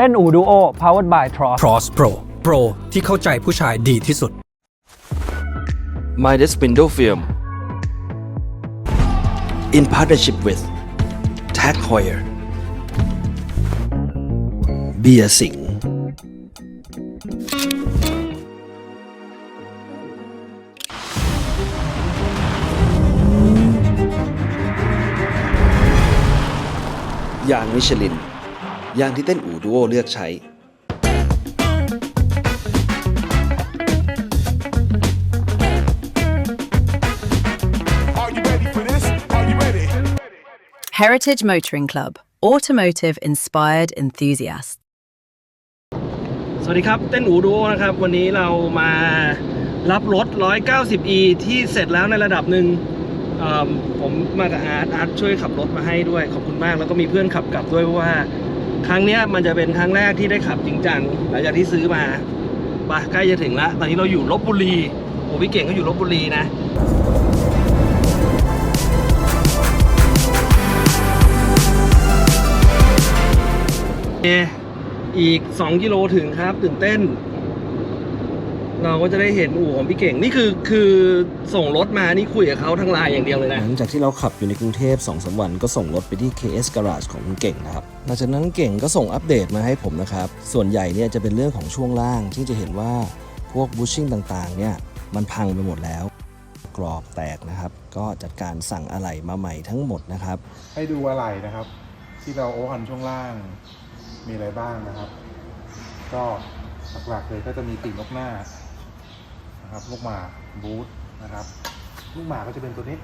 ต้นอูดูโอ powered by Tross Cross Pro ที่เข้าใจผู้ชายดีที่สุด Midas Window Film in partnership with Tag Heuer Beer Singยางมิชลินยางที่เต้นอูดูโอเลือกใช้Heritage Motoring Club, automotive inspired enthusiasts. สวัสดีครับเต้นอูดูโอนะครับวันนี้เรามารับรถ 190e ที่เสร็จแล้วในระดับหนึ่งผมมากับอาร์ตช่วยขับรถมาให้ด้วยขอบคุณมากแล้วก็มีเพื่อนขับกลับด้วยเพราะว่าครั้งนี้มันจะเป็นครั้งแรกที่ได้ขับจริงจังหลังจากที่ซื้อมาไปใกล้จะถึงแล้วตอนนี้เราอยู่ลพบุรีโอ้พี่เก่งก็อยู่ลพบุรีนะอีก2 กิโลถึงครับตื่นเต้นเราก็จะได้เห็นอู่ของพี่เก่งนี่คือส่งรถมานี่คุยกับเขาทางไลน์อย่างเดียวเลยนะหลังจากที่เราขับอยู่ในกรุงเทพ 2-3 วันก็ส่งรถไปที่ KS Garage ของคุณเก่งนะครับหลังจากนั้นเก่งก็ส่งอัปเดตมาให้ผมนะครับส่วนใหญ่เนี่ยจะเป็นเรื่องของช่วงล่างซึ่งจะเห็นว่าพวกบูชชิ่งต่างๆเนี่ยมันพังไปหมดแล้วกรอบแตกนะครับก็จัดการสั่งอะไหล่มาใหม่ทั้งหมดนะครับให้ดูอะไหล่นะครับที่เราโอฮันช่วงล่างมีอะไรบ้างนะครับก็หลักๆเลยก็จะมีปีกนกหน้านะครับลูกหมากบูทนะครับลูกหมากก็จะเป็นตัวนี้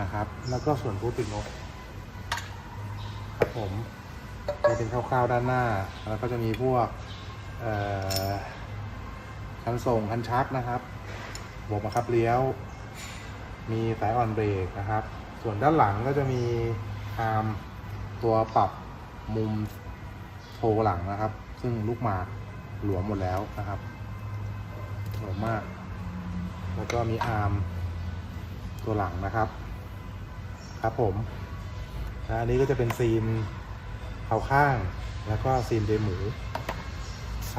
นะครับแล้วก็ส่วนบูทปีกนกครับผมจะเป็นคร่าวๆด้านหน้าแล้วก็จะมีพวกคันส่งคันชักนะครับบวกบังคับเลี้ยวมีสายออนเบรกนะครับส่วนด้านหลังก็จะมีอาร์มตัวปรับมุมโชว์หลังนะครับซึ่งลูกหมากหลวมหมดแล้วนะครับหลวมมากแล้วก็มีอาร์มตัวหลังนะครับครับผมอันนี้ก็จะเป็นซีนเผาข้างแล้วก็ซีนเดหมูค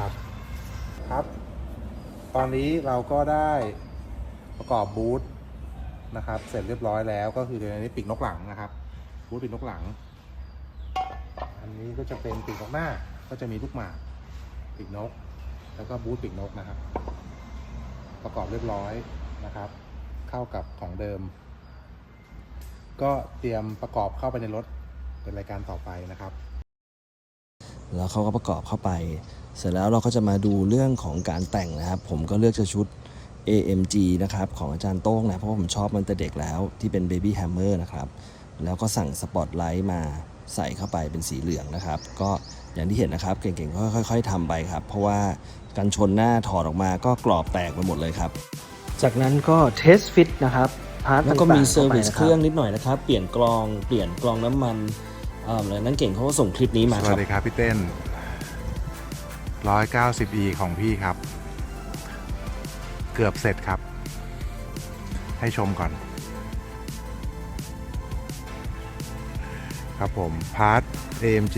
รับตอนนี้เราก็ได้ประกอบบูทนะครับเสร็จเรียบร้อยแล้วก็คือในนี้ปีกนกหลังนะครับบูทปีกนกหลังอันนี้ก็จะเป็นปีกนกหน้าก็จะมีลูกหมากปีกนกแล้วก็บูทปีกนกนะครับประกอบเรียบร้อยนะครับเข้ากับของเดิมก็เตรียมประกอบเข้าไปในรถเป็นรายการต่อไปนะครับแล้วเขาก็ประกอบเข้าไปเสร็จแล้วเราก็จะมาดูเรื่องของการแต่งนะครับผมก็เลือกจะชุด AMG นะครับของอาจารย์โต้งนะเพราะว่าผมชอบมันแต่เด็กแล้วที่เป็น Baby Hammer นะครับแล้วก็สั่งสปอตไลท์มาใส่เข้าไปเป็นสีเหลืองนะครับก็อย่างที่เห็นนะครับเก่งๆก็ค่อยๆทำไปครับเพราะว่ากันชนหน้าถอดออกมาก็กรอบแตกไปหมดเลยครับจากนั้นก็เทสฟิตนะครับพาร์ทต่างๆแล้วก็มีเซอร์วิสเครื่องนิดหน่อยนะครับเปลี่ยนกรองน้ำมันแล้วนั้นเก่งเขาก็ส่งคลิปนี้มาครับสวัสดีครับพี่เต้น 190e ของพี่ครับเกือบเสร็จครับให้ชมก่อนครับผมพาร์ท AMG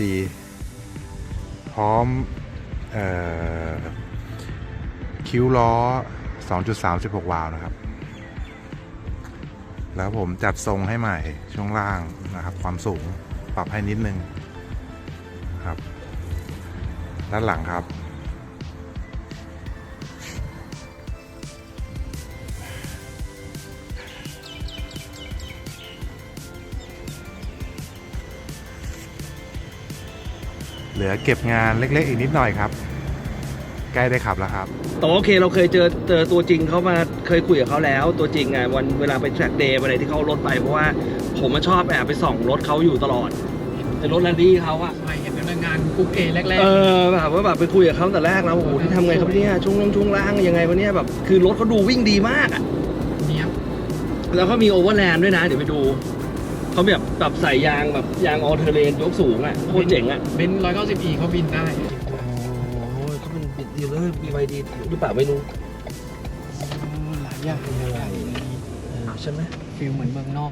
พร้อมคิ้วล้อ 2.36 วาล์วนะครับแล้วผมจัดทรงให้ใหม่ช่วงล่างนะครับความสูงปรับให้นิดนึงครับด้านหลังครับเหลือเก็บงานเล็กๆอีกนิดหน่อยครับใกล้ได้ขับแล้วครับโอเคเราเคยเจอตัวจริงเขามาเคยคุยกับเขาแล้วตัวจริงไงวันเวลาไปแทร็กเดย์อะไรที่เขารถไปเพราะว่าผมมาชอบแอบไปส่องรถเขาอยู่ตลอดแต่รถแรลลี่เขาอะไปเห็นเป็นงานกรุ๊ปเอแรกแบบว่าแบบไปคุยกับเขาแต่แรกแล้วโอ้โหที่ทำไงครับเนี่ยช่วงล่างยังไงวะเนี่ยแบบคือรถเขาดูวิ่งดีมากอะเนี่ยแล้วเขามีโอเวอร์แลนด์ด้วยนะเดี๋ยวไปดูเขาแบบใส่ยางแบบยางออเทอร์เรนยกสูงอะโคตรเจ๋งอะเป็น 190e เขาบินได้เขาเป็นดีลเลอร์ BYD หรือเปล่าไม่รู้หลายอย่างใช่ไหมฟิลเหมือนเมืองนอก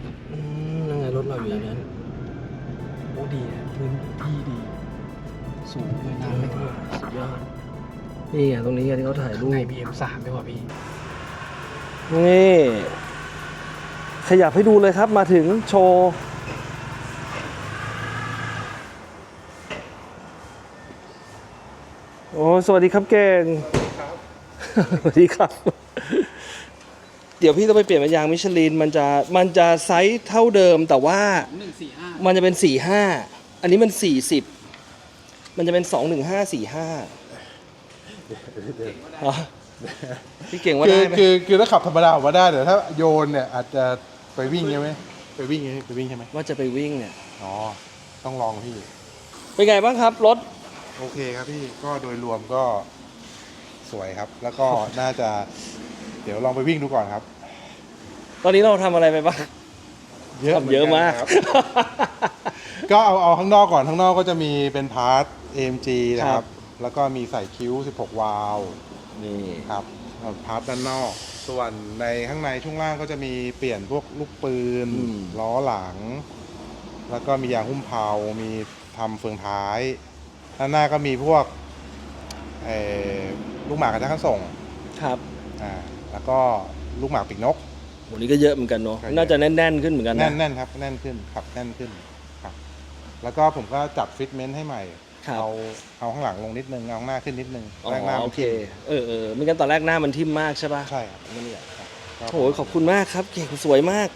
นั่นไงรถเราอยู่อย่างนั้นโอ้ดีพื้นที่ดี สูงเลยน้ำไม่ท่วม สุดยอดนี่ไงตรงนี้ไงที่เขาถ่ายรูป ใน BM3 ด้วยว่ะพี่ นี่ขยับให้ดูเลยครับมาถึงโชว์โอ้สวัสดีครับเก่งสวัสดีครับ เดี๋ยวพี่ต้องไปเปลี่ยนเป็นยางมิชลินมันจะไซส์เท่าเดิมแต่ว่า 145 มันจะเป็น 45 อันนี้มัน 40 มันจะเป็น 21545อ๋อพี่เก่งว่าได้ไหม คือถ้าขับธรรมดาผมว่าได้แต่ถ้าโยนเนี่ยอาจจะไปวิ่งใช่ไหมไปวิ่งใช่ไหม ว่าจะไปวิ่งเนี่ย อ๋อต้องลองพี่ เป็นไงบ้างครับรถ โอเคครับพี่ก็โดยรวมก็สวยครับ แล้วก็น่าจะเดี๋ยวลองไปวิ่งดูก่อนครับ ตอนนี้เราทำอะไรไปบ้าง ทำเยอะมาก ครับ ก็เอาข้างนอกก่อนข้างนอกก็จะมีเป็นพาร์ท AMG นะค ครั รับ บแล้วก็มีใส่คิ้ว16 วาล์ว นี่ ครับพาร์ทด้านนอก ส่วนในข้างในช่วงล่างก็จะมีเปลี่ยนพวกลูกปืนล้อหลัง แล้วก็มียางหุ้มเพลามีทำเฟืองท้ายด้านหน้าก็มีพวกลูกหมากกระทะขั้นส่ง ครับ แล้วก็ลูกหมากปีกนก วันนี้ก็เยอะเหมือนกันเนาะ ก็เยอะ น่าจะแน่นๆขึ้นเหมือนกันนะ แน่นครับแน่นขึ้นขับแน่นขึ้นครับแล้วก็ผมก็จัดฟิตเมนต์ให้ใหม่ ครับ เอาข้างหลังลงนิดนึงเอาข้างหน้าขึ้นนิดนึง อ๋อ แรกหน้า โอ มัน เค ทิ่ม ไม่งั้นตอนแรกหน้ามันทิ่มมากใช่ป่ะ ใช่ครับนั่นแหละครับก็ โอ้ยขอบคุณมากครับเก่งสวยมาก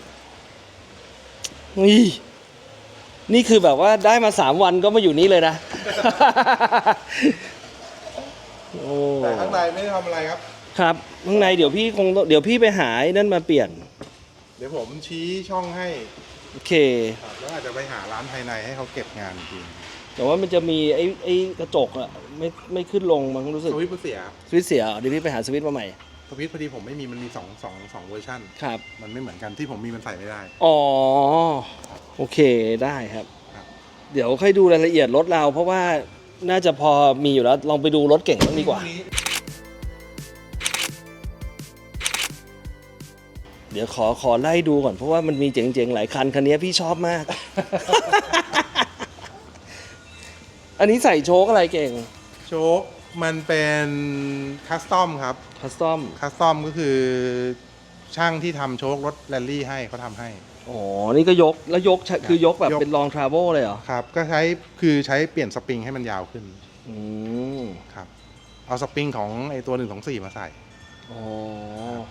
นี่คือแบบว่าได้มา3 วันก็มาอยู่นี่เลยนะ โอ้ แต่ข้างในไม่ได้ทำอะไรครับ ครับข้างในเดี๋ยวพี่ไปหาไอ้นั่นมาเปลี่ยน เดี๋ยวผมชี้ช่องให้ โอเค ครับแล้วอาจจะไปหาร้านภายในให้เขาเก็บงานจริง แต่ว่ามันจะมีไอ้กระจกอะไม่ขึ้นลงมันรู้สึก สวิตช์มันเสีย สวิตช์เสียเดี๋ยวพี่ไปหาสวิตช์มาใหม่ สวิตช์พอดีผมไม่มีมันมี2เวอร์ชัน ครับ มันไม่เหมือนกันที่ผมมีมันใส่ไม่ได้ อ๋อโอเคได้ครับ ครับ เดี๋ยวค่อยดูรายละเอียดรถเรา เพราะว่าน่าจะพอมีอยู่แล้วลองไปดูรถเก่งบ้างดีกว่า เดี๋ยวขอไล่ดูก่อนเพราะว่ามันมีเจ๋งๆหลายคันคันนี้พี่ชอบมาก อันนี้ใส่โชคอะไรเก่ง โชคมันเป็นคัสตอมครับ คัสตอม คัสตอมก็คือช่างที่ทำโชครถแรลลี่ให้เขาทำให้ อ๋อนี่ก็ยกแล้วคือยกแบบ ยก เป็นลองทราเวลเลยเหรอ ครับก็ใช้เปลี่ยนสปริงให้มันยาวขึ้น อืม ครับเอาสปริงของไอตัว124มาใส่ อ๋อ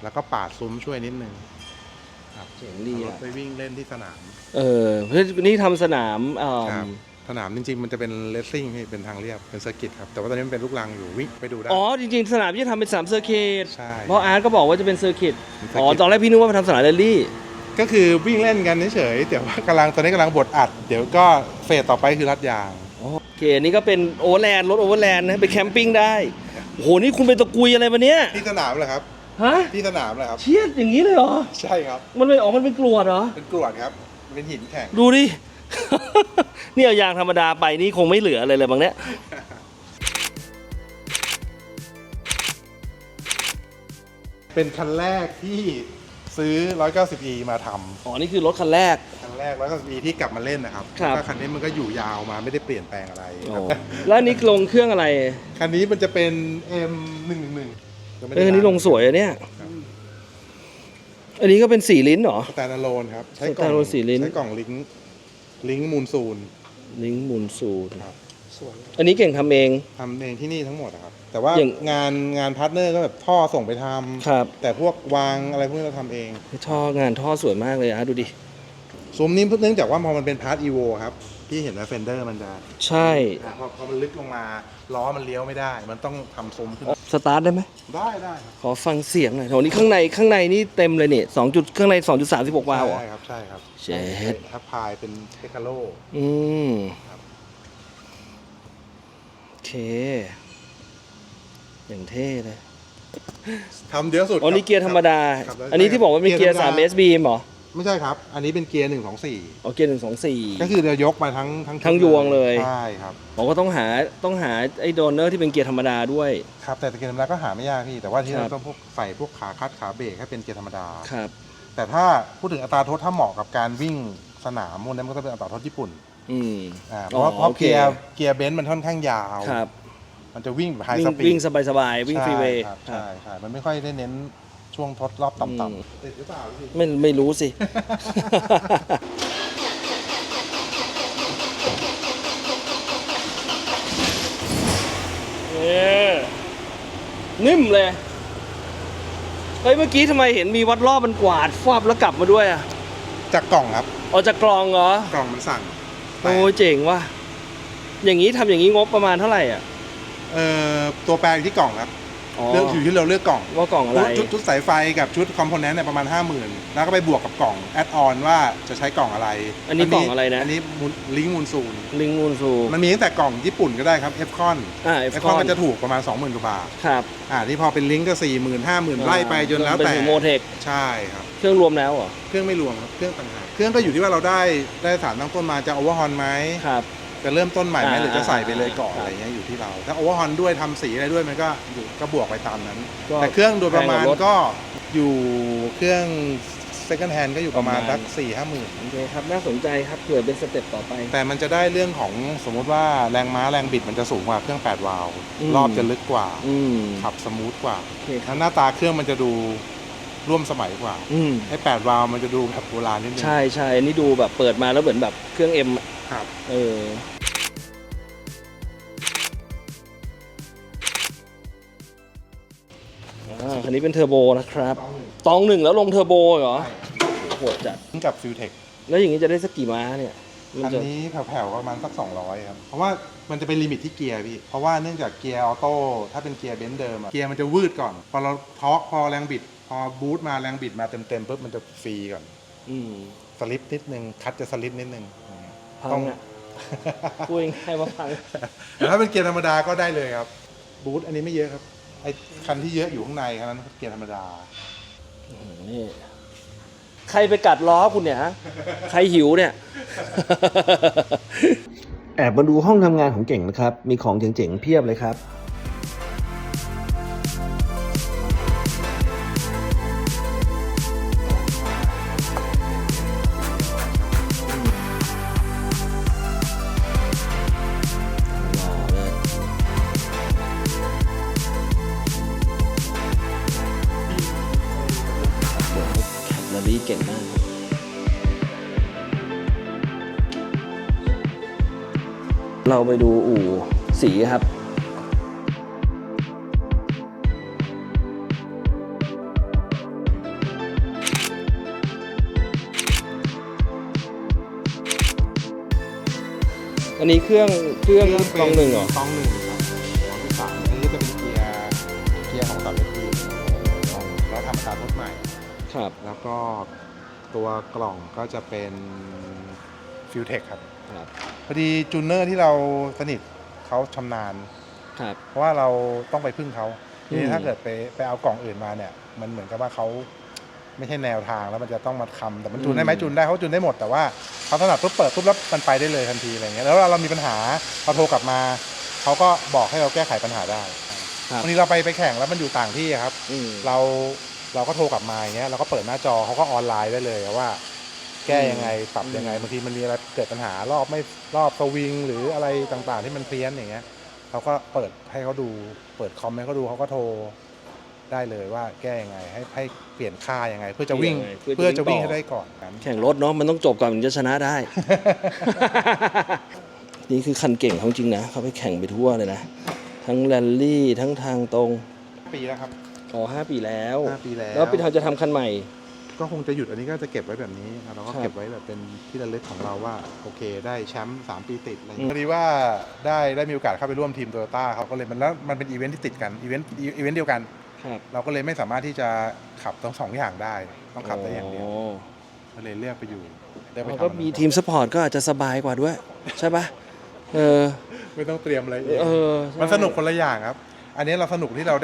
แล้วก็ปาดซุ้มช่วยนิดนึงครับ เจ๋งดี เอารถ อ่ะ ไปวิ่งเล่นที่สนาม เพื่อนี่ทำสนาม ครับสนามจริงๆมันจะเป็นเลสซิ่งเป็นทางเรียบเป็นเซอร์กิตครับแต่ว่าตอนนี้มันเป็นลูกรังอยู่วิ่งไปดูได้ อ๋อจริงๆสนามที่จะทำเป็น3 เซอร์กิต ใช่ เพราะอาร์ตก็บอกว่าจะเป็นเซอร์กิต เป็นเซอร์กิต อ๋อตอนแรกพี่นึกว่ามาทำสนามแรลลี่ ก็คือวิ่งเล่นกันเฉยๆแต่ว่ตอนนี้กำลังบดอัด เดี๋ยวก็เฟสต่อไปคือรัดยาง โอเคอันนี้ก็เป็นโอเวอร์แลนด์รถโอเวอร์แลนด์นะไปแคมปิ้งได้โอ้โหนี่คุณเป็นตะกุยอะไรมาเนี่ย ที่สนามเหรอครับ ฮะ ที่สนามเหรอครับ เชียดอย่างนี้เลยเหรอ ใช่ครับ มันเป็นกรวดเหรอ เป็นกรวดครับเป็นหินแข็ง ดูดิ นี่เอายางธรรมดาไปนี่คงไม่เหลืออะไรเลยบางเนี้ย เป็นคันแรกที่ซื้อ 190e มาท อ๋อนี่คือรถคันแรก ำคันแรก 190e ที่กลับมาเล่นนะครับ ครับ ก็คันนี้มันก็อยู่ยาวมาไม่ได้เปลี่ยนแปลงอะไร โอ้ ครับ แล้วอันนี้ลงเครื่องอะไร คันนี้มันจะเป็น M111 อันนี้ลงสวยอะเนี่ย อันนี้ก็เป็น4 ลิ้นเหรอ สแตนด์อะโลนครับใช้กล่อง Standalone 4 ลิ้น ใช้กล่องลิงก์มูลซูน ลิงก์มูลซูน ครับ อันนี้เก่งทำเอง ทำเองที่นี่ทั้งหมดอะครับ แต่ว่า อย่าง งานพาร์ทเนอร์ก็แบบท่อส่งไปทำ ครับ แต่พวกวางอะไรพวกนี้เราทำเอง งานท่อสวยมากเลยอ่ะดูดิ ซุ้มนี้เนื่องจากว่าพอมันเป็นพาร์ทอีโวครับพี่เห็นว่าเฟนเดอร์มันจะ ใช่ พอมันลึกลงมาล้อมันเลี้ยวไม่ได้ มันต้องทำซุ้มขึ้น สตาร์ทได้ไหม ได้ครับ ขอฟังเสียงหน่อยโหนี่ข้างในนี่เต็มเลยนี่ข้างใน 2.36 วาล์วเหรอ ใช่ครับใช่ครับ เจ็ด ทับพายเป็นเทคาโล อืม ครับ โอเค อย่างเท่เลย ทำเยอะสุด อ๋อนี่เกียร์ธรรมดา ครับ อันนี้ที่บอกว่าเป็นเกียร์ 3 SB เหรอ ไม่ใช่ครับ อันนี้เป็นเกียร์124 อ๋อเกียร์124 ก็คือเรายกมาทั้ง ทั้งยวงเลย ใช่ครับ ผมก็ต้องหาไอ้โดนเนอร์ที่เป็นเกียร์ธรรมดาด้วย ครับแต่เกียร์ธรรมดาก็หาไม่ยากพี่แต่ว่าที่ ครั เรา บ ต้องใส่พวกขาคัดขาเบรกให้เป็นเกียร์ธรรมดา ครับ แต่ถ้าพูดถึงอัตราโทษถ้าเหมาะกับการวิ่งสนามพวกนั้นมันก็จะเป็นอัตราโทษญี่ปุ่น อืม เพราะว่า โอเค เกียร์เบนซ์มันค่อนข้างยาว ครับ มันจะวิ่งแบบไฮ วิ่ ส ง ปีด วิ่งสบายๆวิ่งฟรีเวย์ ใช่มันไม่ค่อยได้เน้นช่วงทดรอบต่ำๆติดหรือเปล่าพี่ ไม่รู้สิ นิ่มเลย เฮ้ย เมื่อกี้ทำไมเห็นมีวัดรอบมันกวาดฟาบแล้วกลับมาด้วยอ่ะ จากกล่องครับ อ๋อจากกลองเหรอ กล่องมันสั่ง โอ้เจ๋งว่ะ อย่างนี้ทำอย่างนี้งบประมาณเท่าไหร่อ่ะ ตัวแปรอยู่ที่กล่องครับ อ๋อ เลือกอยู่ที่เราเลือกกล่อง ว่ากล่องอะไร ชุดสายไฟกับชุดคอมโพเนนต์เนี่ยประมาณ 50,000 แล้วก็ไปบวกกับกล่องแอดออนว่าจะใช้กล่องอะไร อันนี้กล่องอะไรนะ อันนี้ลิงก์มูลซูน ลิงมูนซู มันมีตั้งแต่กล่องญี่ปุ่นก็ได้ครับเอฟคอน เอฟ เอฟ ค ค อ อน นก็จะถูกประมาณ 20,000 กว่าบาท ครับ นี่พอเป็นลิงก์ก็ 40,000 50,000 ไล่ไปจนแล้วแต่ เป็นโมเทค ใช่ครับ เครื่องรวมแล้วเหรอ เครื่องไม่รวมครับเครื่องต่างหากเครื่องก็อยู่ที่ว่าเราได้สารตั้งต้นมาจะโอเวอร์ฮอนไหม ครับ จะเริ่มต้นใหม่ไหมหรือจะใส่ไปเลยก่อน ครับ อะไรเงี้ยอยู่ที่เราถ้าโอเวอร์ฮอนด้วยทำสีอะไรด้วยมันก็บวกไปตามนั้น ก็ แต่เครื่องโดยประมาณ แพงกว่ารถ ก็อยู่เครื่อง second hand ก็อยู่ประมาณสัก 4-5 หมื่น โอเคครับ น่าสนใจครับ เผื่อเป็นสเต็ปต่อไป แต่มันจะได้เรื่องของสมมุติว่าแรงม้าแรงบิดมันจะสูงกว่าเครื่อง 8 วาล์ว อืม รอบจะลึกกว่า อืม ขับสมูทกว่า โอเคครับ แล้วหน้าตาเครื่องมันจะดูร่วมสมัยกว่า อืม ไอ้8 วาล์วมันจะดูแบบโบราณนิดนึง ใช่ใช่อันนี้ดูแบบเปิดมาแล้วเหมือนแบบเครื่อง M ครับ คันนี้เป็นเทอร์โบนะครับตองหนึ่งแล้วลงเทอร์โบเหรอโหดจัด กับฟิวเทค แล้วอย่างนี้จะได้สักกี่ม้าเนี่ยมั อัน จะ นี้แผ่วๆประมาณสัก200ครับเพราะว่ามันจะเป็นลิมิตที่เกียร์พี่เพราะว่าเนื่องจากเกียร์ออโต้ถ้าเป็นเกียร์เบนซ์เดิมอะเกียร์มันจะวืดก่อนพอเราทอร์คพอแรงบิดพอบูทมาแรงบิดมาเต็มๆปุ๊บมันจะฟรีก่อน อืม สลิปนิดนึงคัดจะสลิปนิดนึง พังอ่ะพูดง่ายๆว่าพัง แต่ถ้าเป็นเกียร์ธรรมดาก็ได้เลยครับบูทอันนี้ไม่เยอะครับไอ้คันที่เยอะอยู่ข้างในคันนั้นเกียร์ธรรมดา นี่ใครไปกัดล้อคุณเนี่ยฮะใครหิวเนี่ย แอบมาดูห้องทำงานของเก่งนะครับ มีของเจ๋งๆเพียบเลยครับ แคลอรี่เก่งมาก เราไปดูอู่สีครับ อันนี้เครื่องกองหนึ่งเหรอ กองหนึ่งครับกองที่สามอันนี้จะเป็นเกียร์ของ3 FP เราทำการทดใหม่ ครับ แล้วก็ตัวกล่องก็จะเป็นฟิวเทคครับ ครับ พอดีจูเนอร์ที่เราสนิทเขาชำนาญ ครับ เพราะว่าเราต้องไปพึ่งเขาที อื นี้ ม ถ้าเกิดไปเอากล่องอื่นมาเนี่ย มันเหมือนกับว่าเขาไม่ใช่แนวทางแล้วมันจะต้องมาทำแต่มันจูนได้ไหมจูนได้เขาจูนได้หมดแต่ว่าเขาถนัดปุ๊บเปิดปุ๊บแล้วมันไปได้เลยทันทีอะไรเงี้ยแล้วเรามีปัญหาเราโทรกลับมาเขาก็บอกให้เราแก้ไขปัญหาได้ ครับ วันนี้เราไปแข่งแล้วมันอยู่ต่างที่ครับ อืม เราก็โทรกลับมาอย่างเงี้ยเราก็เปิดหน้าจอเขาก็ออนไลน์ได้เลยว่าแก้ยังไงปรับยังไงบางทีมันมีอะไรเกิดปัญหารอบสวิงหรืออะไรต่างๆที่มันเพี้ยนอย่างเงี้ยเราก็เปิดให้เขาดูเปิดคอมให้เขาดูเขาก็โทรได้เลยว่าแก้ยังไงให้เปลี่ยนค่ายังไง เพื่อจะวิ่ง เพื่อจะวิ่งต่อ ให้ได้ก่อนกัน แข่งรถเนาะมันต้องจบก่อนถึงจะชนะได้ นี่คือคันเก่งเขาจริงนะเขาไปแข่งไปทั่วเลยนะ ทั้งแรลลี่ทั้งทางตรง ปีแล้วครับ อ๋อ5 ปีแล้ว 5 ปีแล้ว แล้วปีทางจะทำคันใหม่ ก็คงจะหยุดอันนี้ก็จะเก็บไว้แบบนี้เราก็ ครับ เก็บไว้แบบเป็นที่ระลึกของเราว่าโอเคได้แชมป์3 ปีติดอะไรอย่างเงี้ยพอดีว่าได้มีโอกาสเข้าไปร่วมทีมโตโยต้าเขาก็เลยมันเป็นอีเวนท์ที่ติดกันอีเวนต์เดียวกัน ครับ เราก็เลยไม่สามารถที่จะขับทั้งสองอย่างได้ต้องขับแต่อย่างเดียว โ ก็เลยเลือกไปอยู่เลือกไป มัน ทำ ก็มีทีมซัพพอร์ตก็อาจจะสบายกว่าด้วย ใช่ปะไม่ต้องเตรียมอะไรเอง ใช่ มันสนุกคนละอย่างครับ อันนี้เราสนุกที่เรา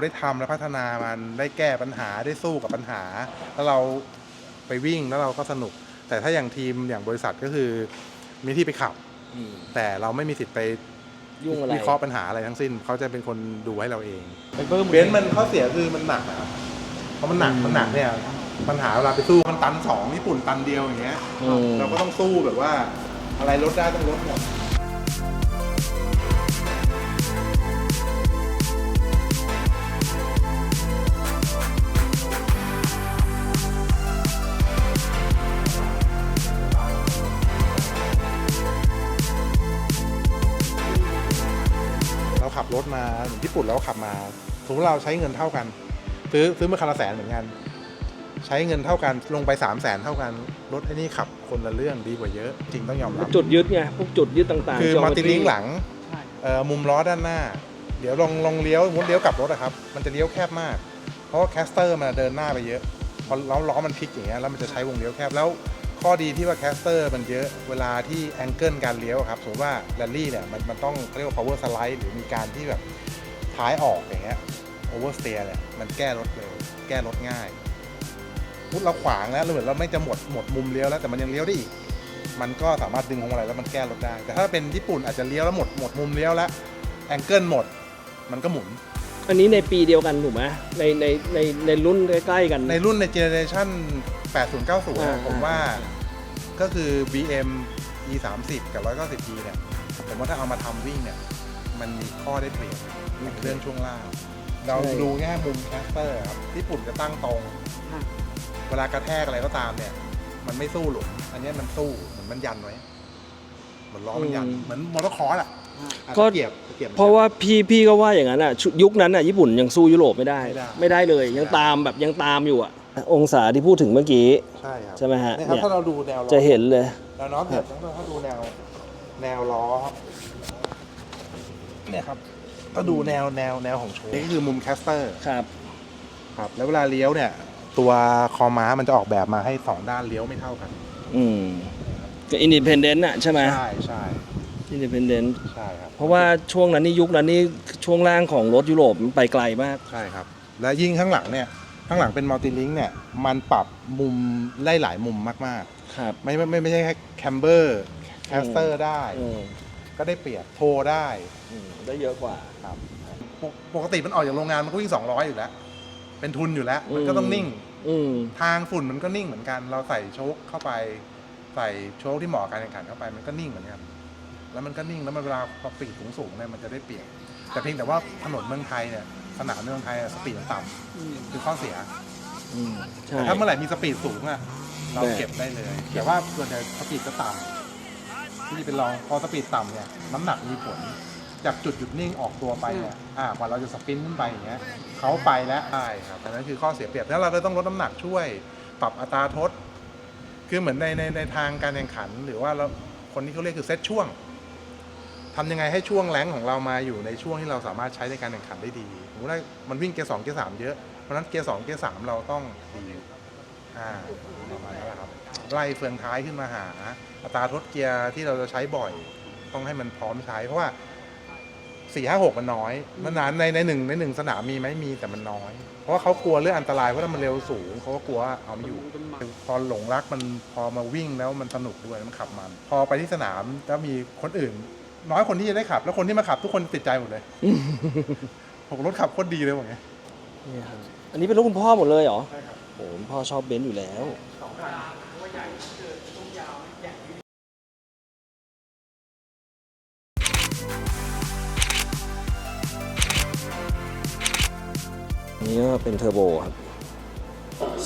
ได้ทำและพัฒนามันได้แก้ปัญหาได้สู้กับปัญหา แล้วเราไปวิ่งแล้วเราก็สนุก แต่ถ้าอย่างทีมอย่างบริษัทก็คือมีที่ไปขับ อืม แต่เราไม่มีสิทธิ์ไป ยุ่งอะไร วิเคราะห์ปัญหาอะไรทั้งสิ้นเขาจะเป็นคนดูให้เราเอง ไปเบิ้ม เบนซ์มันข้อเสียคือมันหนักนะครับเพราะมันหนักเนี่ยปัญหาเวลาไปสู้มันตัน2ญี่ปุ่นตันเดียวอย่างเงี้ย เราก็ต้องสู้แบบว่า อะไรลดได้ต้องลดหมด เราขับรถมาถึงญี่ปุ่นแล้วขับมาสมมติเราใช้เงินเท่ากันซื้อมาคันละ100,000เหมือนกันใช้เงินเท่ากันลงไป300,000เท่ากันรถไอ้นี่ขับคนละเรื่องดีกว่าเยอะจริงต้องยอมรับ จุดยึดไงพวกจุดยึดต่างๆ คือมัลติลิงก์หลัง ใช่ มุมล้อด้านหน้า เดี๋ยวลองเลี้ยวมุดเลี้ยวกลับรถอะครับมันจะเลี้ยวแคบมากเพราะว่าแคสเตอร์มันเดินหน้าไปเยอะพอล้อมันพลิกอย่างเงี้ยแล้วมันจะใช้วงเลี้ยวแคบแล้วข้อดีที่ว่าแคสเตอร์มันเยอะเวลาที่แองเกิลการเลี้ยวครับสมมติว่าแรลลี่เนี่ยมันต้องเรียกว่า power slide หรือมีการที่แบบท้ายออกอย่างเงี้ย oversteer เนี่ยมันแก้รถเร็วแก้รถง่ายพุทเราขวางแล้วเหมือนเราไม่จะหมดมุมเลี้ยวแล้วแต่มันยังเลี้ยวได้อีกมันก็สามารถดึงพวงมาลัยแล้วมันแก้รถได้แต่ถ้าเป็นญี่ปุ่นอาจจะเลี้ยวแล้วหมดมุมเลี้ยวแล้วแองเกิลหมดมันก็หมุน อันนี้ในปีเดียวกันถูกไหมในรุ่นใกล้ๆกัน ในรุ่นในเจเนเรชั่น 80-90 นะผมว่าก็คือ BM E30 กับ 190G เนี่ยผมว่าถ้าเอามาทำวิ่งเนี่ยมันมีข้อได้เปรียบเรื่องช่วงล่างเราดูแง่มุมแคสเตอร์ครับญี่ปุ่นจะตั้งตรงเวลากระแทกอะไรก็ตามเนี่ยมันไม่สู้หลุมอันนี้มันสู้เหมือนมันยันไว้เหมือนล้อมันยันเหมือนมอเตอร์คอร์สอ่ะ ก็ เกียบ เพราะว่าพี่ก็ว่าอย่างนั้นอ่ะยุคนั้นอ่ะญี่ปุ่นยังสู้ยุโรปไม่ได้ ไม่ได้ เลยยังตามอยู่อ่ะองศาที่พูดถึงเมื่อกี้ ใช่ครับ ใช่ไหมฮะ เนี่ยครับ เนี่ย ถ้าเราดูแนวล้อ จะเห็นเลย แนวน็อตเนี่ยถ้าดูแนวล้อครับเนี่ยครับถ้าดูแนวของโชว์นี่ก็คือมุมแคสเตอร์ ครับ ครับแล้วเวลาเลี้ยวเนี่ยตัวคอม้ามันจะออกแบบมาให้2ด้านเลี้ยวไม่เท่ากัน ก็อินดิเพนเดนต์อ่ะใช่ไหม ใช่ อินดิเพนเดนต์ ใช่ครับ เพราะว่าช่วงนั้นนี่ยุคนั้นนี่ช่วงล่างของรถยุโรปมันไปไกลมาก ใช่ครับและยิ่งข้างหลังเนี่ยข้างหลังเป็นมัลติลิงก์เนี่ยมันปรับมุมได้หลายมุมมาก ครับ ๆไม่ใช่แค่แคมเบอร์แคสเตอร์ได้ก็ได้เปรียบโทรได้ ได้เยอะกว่า ครับปกติมันออกจากโรงงานมันก็วิ่ง200อยู่แล้วเป็นทุนอยู่แล้วมันก็ต้องนิ่งทางฝุ่นมันก็นิ่งเหมือนกันเราใส่โชคเข้าไปใส่โชคที่เหมาะกับการแข่งขันเข้าไปมันก็นิ่งเหมือนกันแล้วมันก็นิ่งแล้วมันเวลาพอปีดสูงเนี่ยมันจะได้เปรียบแต่เพียงแต่ว่าถนนเมืองไทยเนี่ยสนามเมืองไทยสปีดมันต่ำคือข้อเสีย ใช่ แต่ถ้าเมื่อไหร่มีสปีดสูงอะเราเก็บได้เลยแต่ว่าส่วนใหญ่สปีดก็ต่ำที่เป็นรองพอสปีดต่ำเนี่ยน้ำหนักมีผลจากจุดหยุดนิ่งออกตัวไปเนี่ยกว่าเราจะสปรินต์ขึ้นไปอย่างเงี้ยเขาไปแล้วใช่ครับอันนั้นคือข้อเสียเปรียบแล้วเราก็ต้องลดน้ำหนักช่วยปรับอัตราทดคือเหมือนในทางการแข่งขันหรือว่าเราคนที่เขาเรียกคือเซตช่วงทำยังไงให้ช่วงแรงของเรามาอยู่ในช่วงที่เราสามารถใช้ในการแข่งขันได้ดีสมมติว่ามันวิ่งเกียร์2เกียร์3เยอะเพราะฉะนั้นเกียร์2เกียร์3เราต้องดีประมาณนั้นแหละครับไล่เฟืองท้ายขึ้นมาหาอัตราทดเกียร์ที่เราจะใช้บ่อยต้องให้มันพร้อมใช้เพราะว่า4-5-6มันน้อยมันนานในหนึ่งสนามมีไหมมีแต่มันน้อยเพราะว่าเขากลัวเรื่องอันตรายเพราะถ้ามันเร็วสูงเขาก็กลัวเอาไม่อยู่พอหลงรักมันพอมาวิ่งแล้วมันสนุกด้วยมันขับมันพอไปที่สนามแล้วมีคนอื่นน้อยคนที่จะได้ขับแล้วคนที่มาขับทุกคนติดใจหมดเลยผมรถขับโคตรดีเลยบอกไง อันนี้เป็นรถคุณพ่อหมดเลยเหรอใช่ครับโอ้คุณพ่อชอบเบนซ์อยู่แล้วนี่ก็เป็นเทอร์โบครับ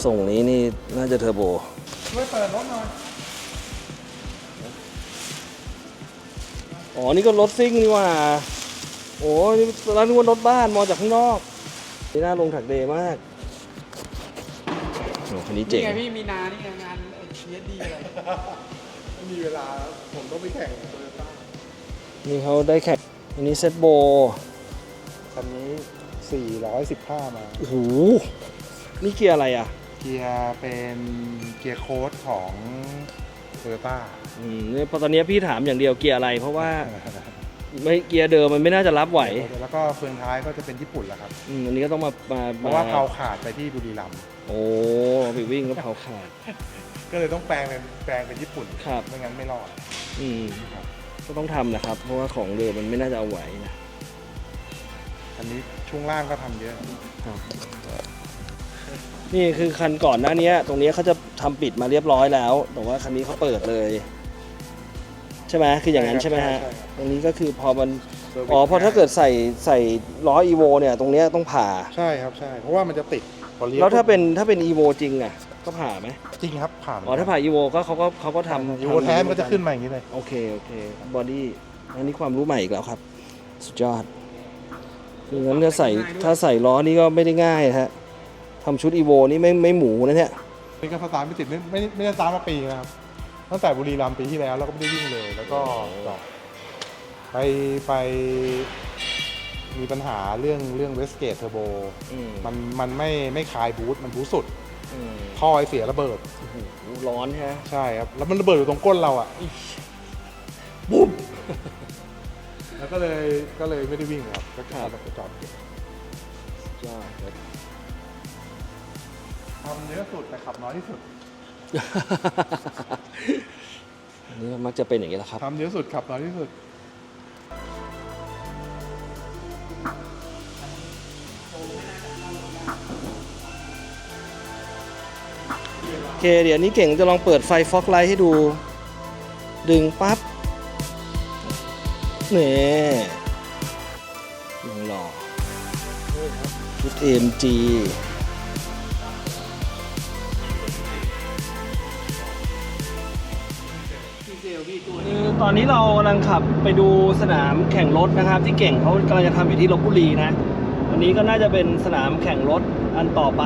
ส่งนี้นี่น่าจะเทอร์โบ ช่วยเปิดรถหน่อย อ๋อนี่ก็รถซิ่งนี่ว่าโอ้นี่ร้านนึกว่ารถบ้านมองจากข้างนอกนี่น่าลงถักเดย์มากโอ้คันนี้เจ๋ง นี่ไงพี่มีนานี่ไงงานดีอะไร ไม่มีเวลาผมต้องไปแข่งโตโยต้า นี่เขาได้แข่งอันนี้เซตโบ คันนี้415มา โอ้โหนี่เกียร์อะไรอ่ะ เกียร์เป็นเกียร์โค้ดของโตโยต้า เนี่ยพอตอนนี้พี่ถามอย่างเดียวเกียร์อะไร เพราะว่าไม่เกียร์เดิมมันไม่น่าจะรับไหว แล้วก็เฟืองท้ายก็จะเป็นญี่ปุ่นแหละครับ อันนี้ก็ต้องมา เพราะว่าเผาขาดไปที่บุรีรัมย์ โอ้ไปวิ่งก็เผาขาด ก็เลยต้องแปลงเป็นญี่ปุ่น ครับ ไม่งั้นไม่รอด ครับก็ต้องทำนะครับ เพราะว่าของเดิมมันไม่น่าจะเอาไหวนะ อันนี้ช่วงล่างก็ทำเยอะ นี่คือคันก่อนหน้านี้ตรงนี้เขาจะทำปิดมาเรียบร้อยแล้วแต่ว่าคันนี้เขาเปิดเลย ใช่ไหมคืออย่างนั้นใช่ไหมฮะ ใช่ครับ ตรงนี้ก็คือพอมัน Service อ๋อพอถ้าเกิดใส่ล้อ EVO เนี่ยตรงเนี้ยต้องผ่า ใช่ครับใช่เพราะว่ามันจะติดพอเลี้ยว แล้วถ้าเป็น EVO จริงอ่ะก็ผ่าไหม จริงครับผ่าน อ๋อถ้าผ่า EVO ก็เขาก็ทำ ยูโรแท้มันก็จะขึ้นมาอย่างนี้เลย โอเคบอดี้อันนี้ความรู้ใหม่อีกแล้วครับ สุดยอดคืองั้นถ้าใส่ล้อนี่ก็ไม่ได้ง่ายนะฮะทำชุด EVO นี่ไม่หมูนะเนี่ย นี่ก็สตาร์ทไม่ติดไม่ได้สตาร์ทมาปีนะครับตั้งแต่บุรีรัมย์ปีที่แล้วก็ไม่ได้วิ่งเลยแล้วก็ไปมีปัญหาเรื่องเวสเกตเทอร์โบมันไม่คลายบูทมันบูทสุดท่อไอเสียระเบิด ร้อนใช่ไหม ใช่ครับแล้วมันระเบิดอยู่ตรงก้นเราอ่ะบุ๊บแล้วก็เลยไม่ได้วิ่งครับก็ขับรถไปจอดเก็บ ยอดครับ ทำเยอะสุดแต่ขับน้อยที่สุด อันนี้มักจะเป็นอย่างนี้แหละครับ ทำเยอะสุดขับน้อยที่สุด โอเคเดี๋ยวนี้เก่งจะลองเปิดไฟฟอกไลท์ให้ดู ดึงปั๊บนี่ยังหล่อชุด AMG คือตอนนี้เรากำลังขับไปดูสนามแข่งรถนะครับ ที่เก่งเขากำลังจะทำอยู่ที่ลพบุรีนะอันนี้ก็น่าจะเป็นสนามแข่งรถอันต่อไป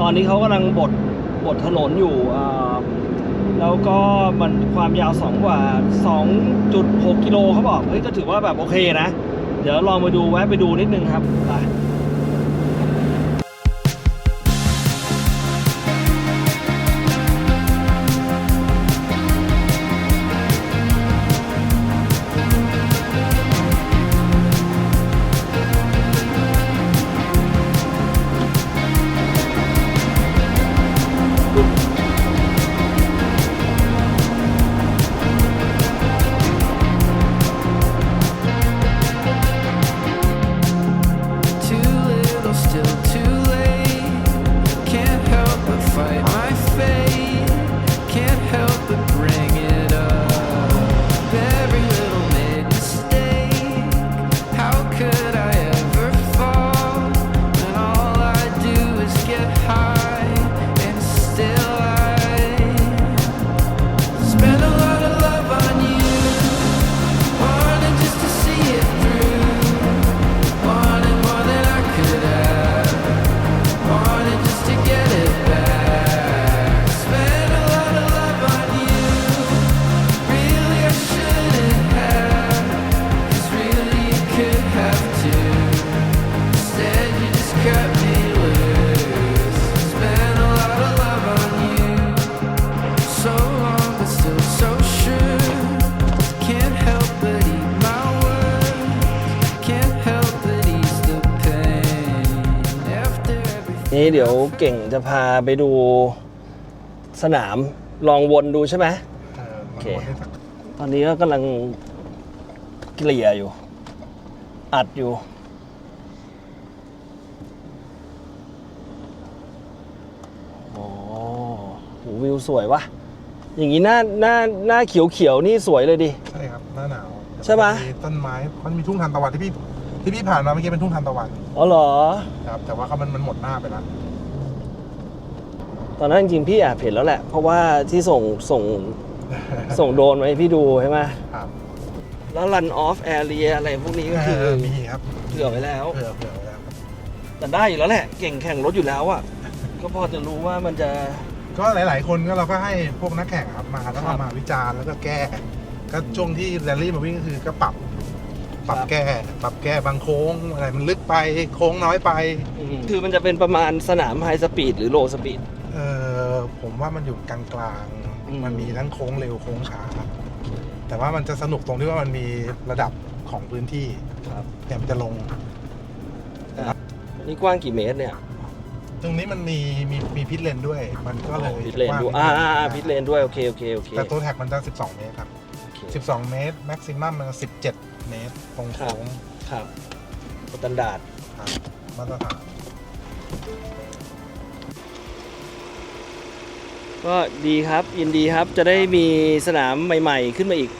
ตอนนี้เขากำลังบดถนนอยู่แล้วก็มันความยาว2.6 กิโลเขาบอกเฮ้ยก็ถือว่าแบบโอเคนะ เดี๋ยวลองมาดูแวะไปดูนิดนึงครับไปนี่เดี๋ยวเก่งจะพาไปดูสนามลองวนดูใช่ไหมโอเคตอนนี้ก็กำลังเกลี่ยอยู่ อัดอยู่โอ้โหวิวสวยวะอย่างนี้หน้าเขียวๆนี่สวยเลยดิ ใช่ครับหน้าหนาว ใช่ปะ มีต้นไม้มันมีทุ่งทานตะวันที่พี่ผ่านมาเมื่อกี้เป็นทุ่งทานตะวัน อ๋อเหรอ ครับแต่ว่ามันหมดหน้าไปแล้ว ตอนนั้นจริงๆพี่แอบเห็นแล้วแหละ เพราะว่าที่ส่งโดรนมาให้พี่ดูใช่ไหม ครับ แล้ว run off area อะไรพวกนี้ก็คือ มีครับ เผื่อไว้แล้ว เผื่อไว้แล้ว แต่ได้อยู่แล้วแหละ เก่งแข่งรถอยู่แล้วอ่ะ ก็พอจะรู้ว่ามันจะ ก็หลายๆคนก็เราก็ให้พวกนักแข่งครับมาแล้ว ครับ มาวิจารณ์แล้วก็แก้ก็ช่วงที่แรลลี่มาวิ่งก็คือก็ปรับแก้บางโค้งอะไรมันลึกไปโค้งน้อยไป คือมันจะเป็นประมาณสนามไฮสปีดหรือโลสปีด ผมว่ามันอยู่กลาง อืม ๆมันมีทั้งโค้งเร็วโค้งช้าแต่ว่ามันจะสนุกตรงที่ว่ามันมีระดับของพื้นที่ ครับ แต่มันจะลง นี่กว้างกี่เมตรเนี่ย ตรงนี้มันมีพิทเลนด้วย มันก็เลย พิทเลนด้วยพิทเลนด้วย โอเค แต่ตัวแท็กมันจะ12 เมตรครับ โอเค 12 เมตรแม็กซิมัมมัน17 เมตรตรง ครับ โค้ง ครับสแตนดาร์ด ครับมาตรฐาน ก็ดีครับยินดีครับจะได้มีสนามใหม่ๆขึ้นมาอีก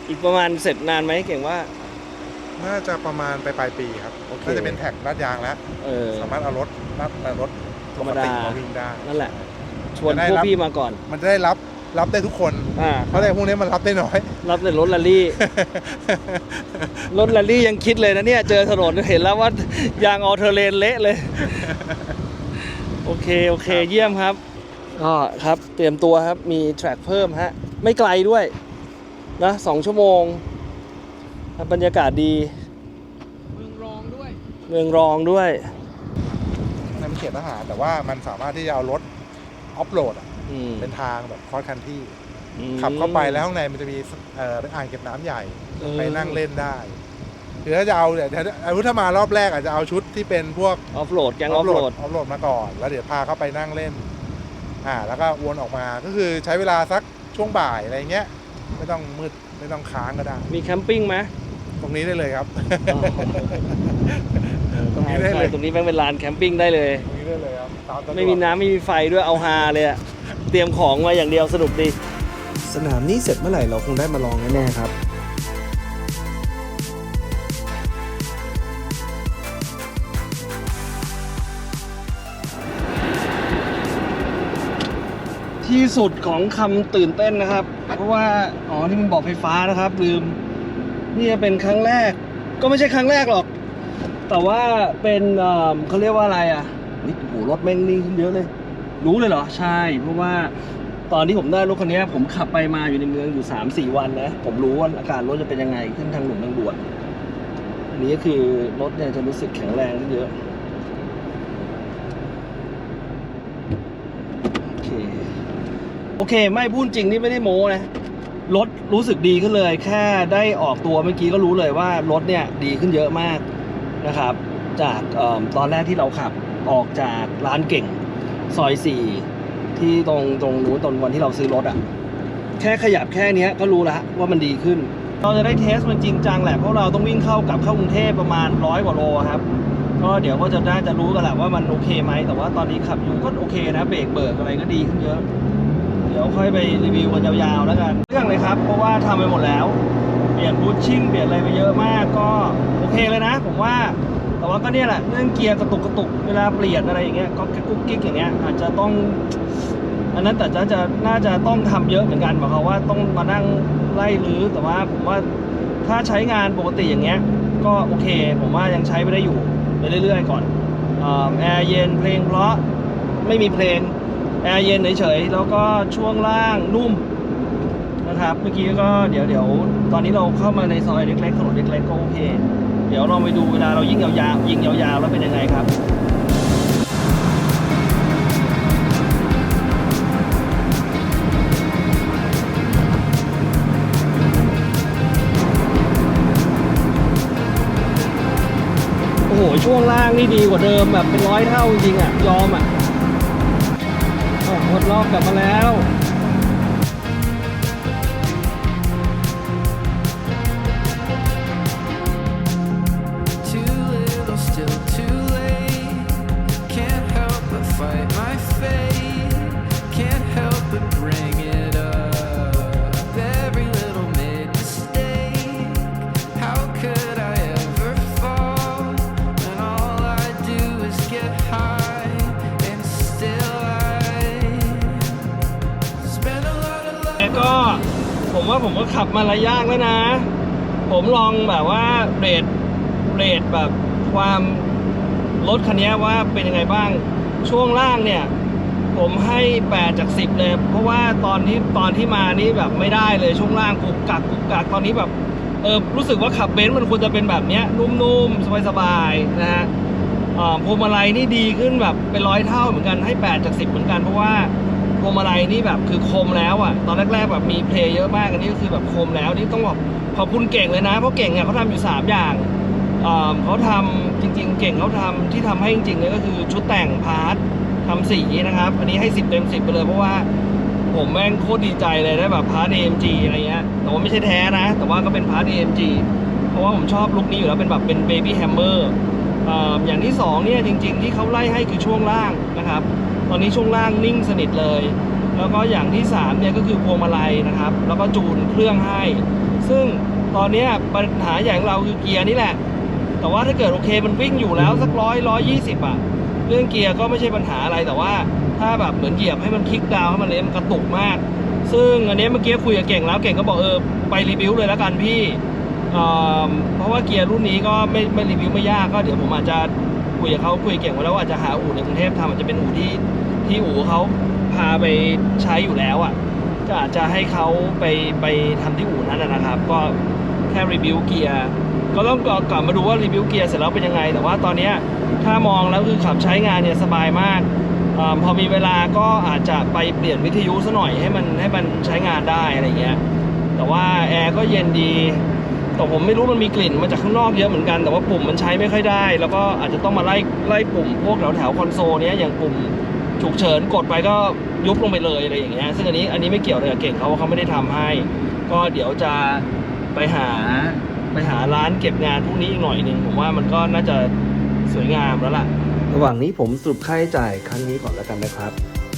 อีกประมาณเสร็จนานไหมเก่งว่า น่าจะประมาณปลายปีครับ โอเค น่าจะเป็นแท็กลาดยางแล้ว สามารถเอารถธรรมดา ปกติมาวิ่งได้ นั่นแหละ ชวน จะได้ พวก รับ พี่มาก่อน มันจะได้รับได้ทุกคน เพราะแต่พวกนี้มันรับได้น้อย รับแต่รถแรลลี่ รถแรลลี่ยังคิดเลยนะเนี่ย เจอถนนเห็นแล้วว่ายางออเทอร์เลนเละเลย โอเค เยี่ยมครับก็ครับเตรียมตัวครับมีแทร็กเพิ่มฮะ ไม่ไกลด้วยนะ2 ชั่วโมงบรรยากาศดี เมืองรองด้วย เมืองรองด้วย ในมันเขตทหารแต่ว่ามันสามารถที่จะเอารถออฟโหลด อืม เป็นทางแบบคอร์สคันที่ อืม ขับเข้าไปแล้วข้างในมันจะมีเป็นอ่างเก็บน้ำใหญ่ เออ ไปนั่งเล่นได้คือถ้าจะเอาเนี่ยถ้ามารอบแรกอาจจะเอาชุดที่เป็นพวก ออฟโหลดแกงออฟโหลด มาก่อน แล้วเดี๋ยวพาเข้าไปนั่งเล่นแล้วก็วนออกมาก็คือใช้เวลาสักช่วงบ่ายอะไรเงี้ยไม่ต้องมืดไม่ต้องค้างก็ได้ มีแคมปิ้งไหม ตรงนี้ได้เลยครับ ตรง ใช่ นี้ได้เลย ตรงนี้แม่งเป็นลานแคมปิ้งได้เลย ตรงนี้ได้เลยครับตามสะดวก ไม่มีน้ำไม่มีไฟด้วยเอาฮาเลยอะเตรียมของมาอย่างเดียวสนุกดี สนามนี้เสร็จเมื่อไหร่เราคงได้มาลองแน่ๆครับ ที่สุดของคำตื่นเต้นนะครับ เพราะว่านี่มันบอกไฟฟ้านะครับลืมนี่จะเป็นครั้งแรก ก็ไม่ใช่ครั้งแรกหรอก แต่ว่าเป็นเขาเรียกว่าอะไรอ่ะนี่โหรถแม่งนิ่งขึ้นเยอะเลย รู้เลยเหรอใช่ เพราะว่าตอนที่ผมได้รถคันนี้ผมขับไปมาอยู่ในเมืองอยู่ 3-4 วันนะผมรู้ว่าอาการรถจะเป็นยังไงขึ้นทางหลวงทางด่วนอันนี้ก็คือรถเนี่ยจะรู้สึกแข็งแรงขึ้นเยอะโอเคไม่พูดจริงนี่ไม่ได้โม้นะรถรู้สึกดีขึ้นเลยแค่ได้ออกตัวเมื่อกี้ก็รู้เลยว่ารถเนี่ยดีขึ้นเยอะมากนะครับจากตอนแรกที่เราขับออกจากร้านเก่งซอย4ที่ตรงนู้นตอนวันที่เราซื้อรถอ่ะแค่ขยับแค่นี้ก็รู้แล้วว่ามันดีขึ้นเราจะได้เทสมันจริงจังแหละเพราะเราต้องวิ่งเข้ากรุงเทพประมาณ100 กว่าโลครับก็เดี๋ยวก็จะน่าจะรู้กันแหละว่ามันโอเคไหมแต่ว่าตอนนี้ขับอยู่ก็โอเคนะเบรกเบิกอะไรก็ดีขึ้นเยอะเดี๋ยวค่อยไปรีวิวกันยาวๆแล้วกันเรื่องเลยครับเพราะว่าทำไปหมดแล้วเปลี่ยนบูทชิ่งเปลี่ยนอะไรไปเยอะมากก็โอเคเลยนะผมว่าแต่ว่าก็เนี่ยแหละเรื่องเกียร์กระตุกเวลาเปลี่ยนอะไรอย่างเงี้ยก็กุ๊กกิ๊กอย่างเงี้ยอาจจะต้องอันนั้นแต่น่าจะต้องทำเยอะเหมือนกันหมายความว่าต้องมานั่งไล่รื้อแต่ว่าผมว่าถ้าใช้งานปกติอย่างเงี้ยก็โอเคผมว่ายังใช้ไปได้อยู่ไปเรื่อยๆก่อนแอร์เย็นเพลงเพราะไม่มีเพลงแอร์เย็นเฉยๆแล้วก็ช่วงล่างนุ่มนะครับเมื่อกี้ก็เดี๋ยวตอนนี้เราเข้ามาในซอยเล็กๆถนนเล็กๆก็โอเคเดี๋ยวเราไปดูเวลาเรายิงยาวๆแล้วเป็นยังไงครับโอ้โหช่วงล่างนี่ดีกว่าเดิมแบบเป็น100 เท่าจริงๆอ่ะยอมอ่ะหมดรอบกลับมาแล้ว ก็ผมว่าผมก็ขับมาระยะแล้วนะผมลองแบบว่าเรทแบบความรถคันนี้ว่าเป็นยังไงบ้างช่วงล่างเนี่ยผมให้8 จาก 10เลยเพราะว่าตอนที่มานี่แบบไม่ได้เลยช่วงล่างกุกกักตอนนี้แบบรู้สึกว่าขับเบนซ์มันควรจะเป็นแบบเนี้ยนุ่มๆสบายๆนะฮะพวงมาลัยนี่ดีขึ้นแบบเป็น100 เท่าเหมือนกันให้8 จาก 10เหมือนกันเพราะว่าพวงมาลัยนี่แบบคือคมแล้วอ่ะตอนแรกๆแบบมีเพลย์เยอะมากอันนี้ก็คือแบบคมแล้วนี่ต้องบอกขอบคุณเก่งเลยนะเพราะเก่งเนี่ยเขาทำอยู่3 อย่างเขาทำจริงๆเก่งเขาทำที่ทำให้จริงๆเลยก็คือชุดแต่งพาร์ททำสีนะครับอันนี้ให้10 เต็ม 10ไปเลยเพราะว่าผมแม่งโคตรดีใจเลยได้แบบพาร์ท AMG อะไรเงี้ยแต่ว่าไม่ใช่แท้นะแต่ว่าก็เป็นพาร์ท AMG เพราะว่าผมชอบลุคนี้อยู่แล้วเป็นแบบเป็น Baby Hammer อย่างที่2เนี่ยจริงๆที่เขาไล่ให้คือช่วงล่างนะครับตอนนี้ช่วงล่างนิ่งสนิทเลยแล้วก็อย่างที่3เนี่ยก็คือพวงมาลัยนะครับแล้วก็จูนเครื่องให้ ซึ่งตอนเนี้ยปัญหาใหญ่ของเราคือเกียร์นี่แหละแต่ว่าถ้าเกิดโอเคมันวิ่งอยู่แล้วสัก120อ่ะเรื่องเกียร์ก็ไม่ใช่ปัญหาอะไรแต่ว่าถ้าแบบเหมือนเหยียบให้มันคลิกดาวน์ให้มันเลยมันกระตุกมากซึ่งอันนี้เมื่อกี้คุยกับเก่งแล้วเก่งก็บอกไปรีวิวเลยแล้วกันพี่เพราะว่าเกียร์รุ่นนี้ก็ไม่รีวิวไม่ยากก็เดี๋ยวผมอาจจะคุยกับเขาคุยเก่งไว้แล้วว่าอาจจะหาอู่ในกรุงเทพทำอาจจะเป็นอู่ที่อู่เขาพาไปใช้อยู่แล้วอ่ะก็อาจจะให้เขาไปทำที่อู่นั้นนะครับก็แค่รีวิวเกียร์ก็ต้องกลับมาดูว่ารีวิวเกียร์เสร็จแล้วเป็นยังไงแต่ว่าตอนนี้ถ้ามองแล้วคือขับใช้งานเนี่ยสบายมากพอมีเวลาก็อาจจะไปเปลี่ยนวิทยุซะหน่อยให้มันใช้งานได้อะไรเงี้ยแต่ว่าแอร์ก็เย็นดีแต่ผมไม่รู้มันมีกลิ่นมาจากข้างนอกเยอะเหมือนกันแต่ว่าปุ่มมันใช้ไม่ค่อยได้แล้วก็อาจจะต้องมาไล่ปุ่มพวกแถวคอนโซลเนี้ยอย่างปุ่มฉุกเฉินกดไปก็ยุบลงไปเลยอะไรอย่างเงี้ยซึ่งอันนี้ไม่เกี่ยวเลยกับเก่งเขาไม่ได้ทำให้ก็เดี๋ยวจะไปหาร้านเก็บงานพวกนี้อีกหน่อยหนึ่งผมว่ามันก็น่าจะสวยงามแล้วล่ะระหว่างนี้ผมสรุปค่าใช้จ่ายครั้งนี้ก่อนแล้วกันนะครับ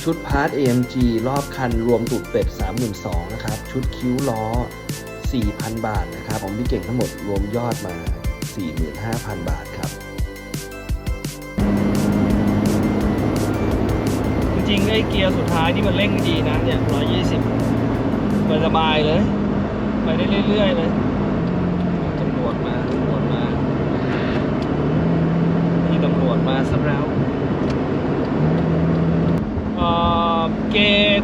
ชุดพาร์ท AMG รอบคันรวมตูดเป็ด 32,000 นะครับชุดคิ้วล้อ 4,000 บาทนะครับของพี่เก่งทั้งหมดรวมยอดมา 45,000 บาทครับจริงๆไอ้เกียร์สุดท้ายนี่มันเร่งดีนะเนี่ย120ไปสบายเลยไปได้เรื่อยๆเลยตำรวจมาที่ตำรวจมาซะแล้วเก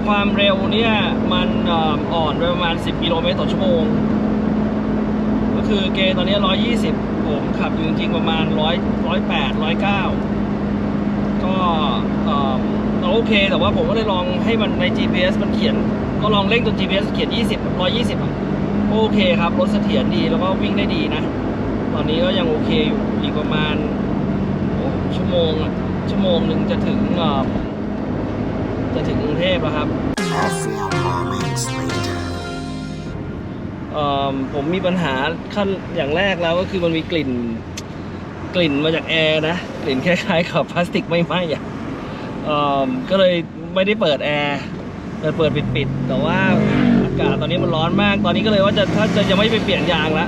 ความเร็วเนี่ยมันอ่อนไปประมาณ10 กิโลเมตรต่อชั่วโมงก็คือเกตอนนี้120ผมขับอยู่จริงๆประมาณ108 109ก็โอเคแต่ว่าผมก็เลยลองให้มันใน GPS มันเขียนก็ลองเร่งจน GPS เขียน120อ่ะโอเคครับรถเสถียรดีแล้วก็วิ่งได้ดีนะตอนนี้ก็ยังโอเคอยู่อีกประมาณชั่วโมงหนึ่งจะถึงกรุงเทพแล้วครับผมมีปัญหาขั้นอย่างแรกแล้วก็คือมันมีกลิ่นมาจากแอร์นะกลิ่นคล้ายๆกับพลาสติกไม่ไหม้อ่ะก็เลยไม่ได้เปิดแอร์เปิดปิดแต่ว่าอากาศตอนนี้มันร้อนมากตอนนี้ก็เลยว่าถ้าจะไม่ไปเปลี่ยนยางละ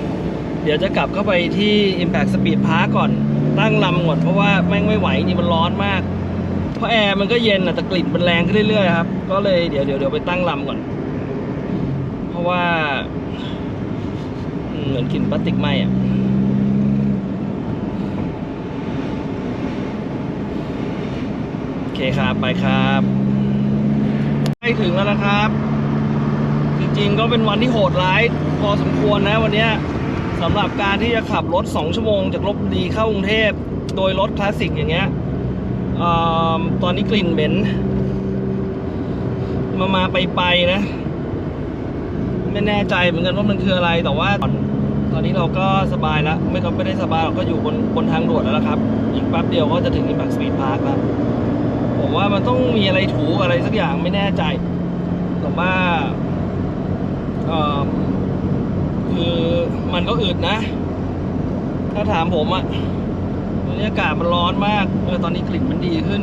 เดี๋ยวจะกลับเข้าไปที่ Impact Speed Park ก่อนตั้งลำก่อนเพราะว่าแม่งไม่ไหวนี่มันร้อนมากเพราะแอร์มันก็เย็นแต่กลิ่นมันแรงขึ้นเรื่อยๆครับก็เลยเดี๋ยวไปตั้งลำก่อนเพราะว่าเหมือนกลิ่นพลาสติกไหม้อะโอเคครับไปครับใกล้ถึงแล้วนะครับจริงๆก็เป็นวันที่โหดร้ายพอสมควรนะวันนี้สำหรับการที่จะขับรถ2 ชั่วโมงจากลพบุรีเข้ากรุงเทพโดยรถคลาสสิกอย่างเงี้ยตอนนี้กลิ่นเหม็นมาไปนะไม่แน่ใจเหมือนกันว่ามันคืออะไรแต่ว่าตอนนี้เราก็สบายแล้วไม่ได้สบายเราก็อยู่บนทางด่วนแล้วนะครับอีกแป๊บเดียวก็จะถึง Impact Speed Park แล้วผมว่ามันต้องมีอะไรถูอะไรสักอย่างไม่แน่ใจแต่ว่าคือมันก็อึดนะถ้าถามผมอะบรรยากาศมันร้อนมากตอนนี้กลิ่นมันดีขึ้น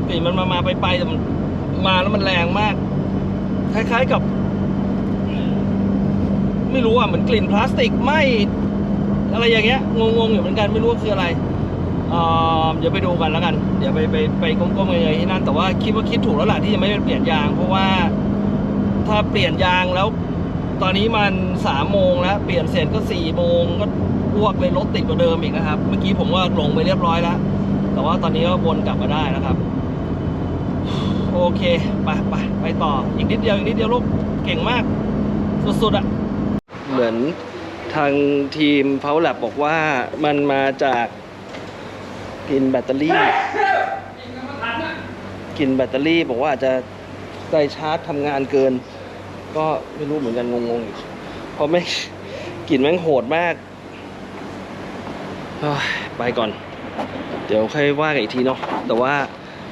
กลิ่นมันมาไปแต่มันมาแล้วมันแรงมากคล้ายๆกับไม่รู้อ่ะเหมือนกลิ่นพลาสติกไหมอะไรอย่างเงี้ยงงอยู่เหมือนกันไม่รู้ว่าคืออะไรเดี๋ยวไปดูกันแล้วกันเดี๋ยวไปก้มๆยังไงที่นั่นแต่ว่าคิดถูกแล้วแหละที่จะไม่เปลี่ยนยางเพราะว่าถ้าเปลี่ยนยางแล้วตอนนี้มัน3 โมงแล้วเปลี่ยนเสร็จก็4 โมงก็อ้วกเลยรถติดกว่าเดิมอีกนะครับเมื่อกี้ผมก็ลงไปเรียบร้อยแล้วแต่ว่าตอนนี้ก็วนกลับมาได้นะครับโอเคไปต่ออีกนิดเดียวลูกเก่งมากสุดๆอ่ะเหมือนทางทีม Power Lab บอกว่ามันมาจากกินแบตเตอรี่บอกว่าอาจจะได้ชาร์จทำงานเกินก็ไม่รู้เหมือนกันงงอยู่เพราะไม่กลิ่นแม่งโหดมากไปก่อนเดี๋ยวค่อยว่ากันอีกทีเนาะแต่ว่า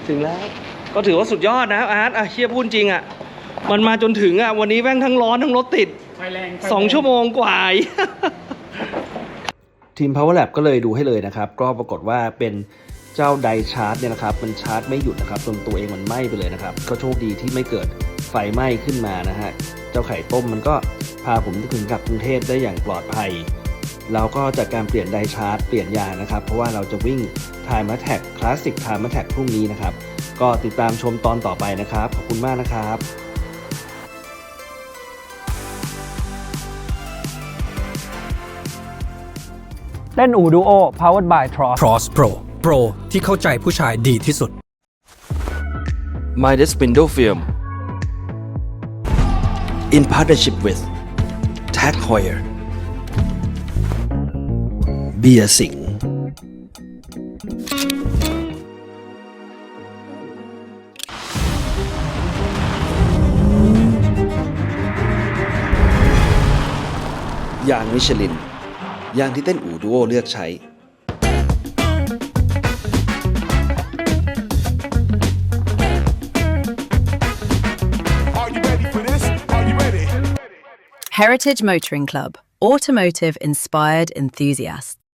ถึงแล้วก็ถือว่าสุดยอดนะอาร์ตเชี่ยพูดจริงอ่ะมันมาจนถึงอ่ะวันนี้แม่งทั้งร้อนทั้งรถติด2 ชั่วโมงกว่า ทีม Power Lab ก็เลยดูให้เลยนะครับก็ปรากฏว่าเป็น เจ้าไดชาร์จเนี่ยนะครับมันชาร์จไม่หยุดนะครับจนตัวเองมันไหม้ไปเลยนะครับก็โชคดีที่ไม่เกิดไฟไหม้ขึ้นมานะฮะเจ้าไข่ต้มมันก็พาผมถึงกลับกรุงเทพได้อย่างปลอดภัยเราก็จากการเปลี่ยนไดชาร์จเปลี่ยนยางนะครับเพราะว่าเราจะวิ่ง Time Attack Classic Time Attack พรุ่งนี้นะครับก็ติดตามชมตอนต่อไปนะครับขอบคุณมากนะครับ เต้นอูดูโอ powered by Tross Cross Pro Pro ที่เข้าใจผู้ชายดีที่สุด Midas Window Film in partnership with Tag Heuer Beer Singยางมิชลินยางที่เต้นอูดูโอเลือกใช้ Heritage Motoring Club, automotive inspired enthusiasts.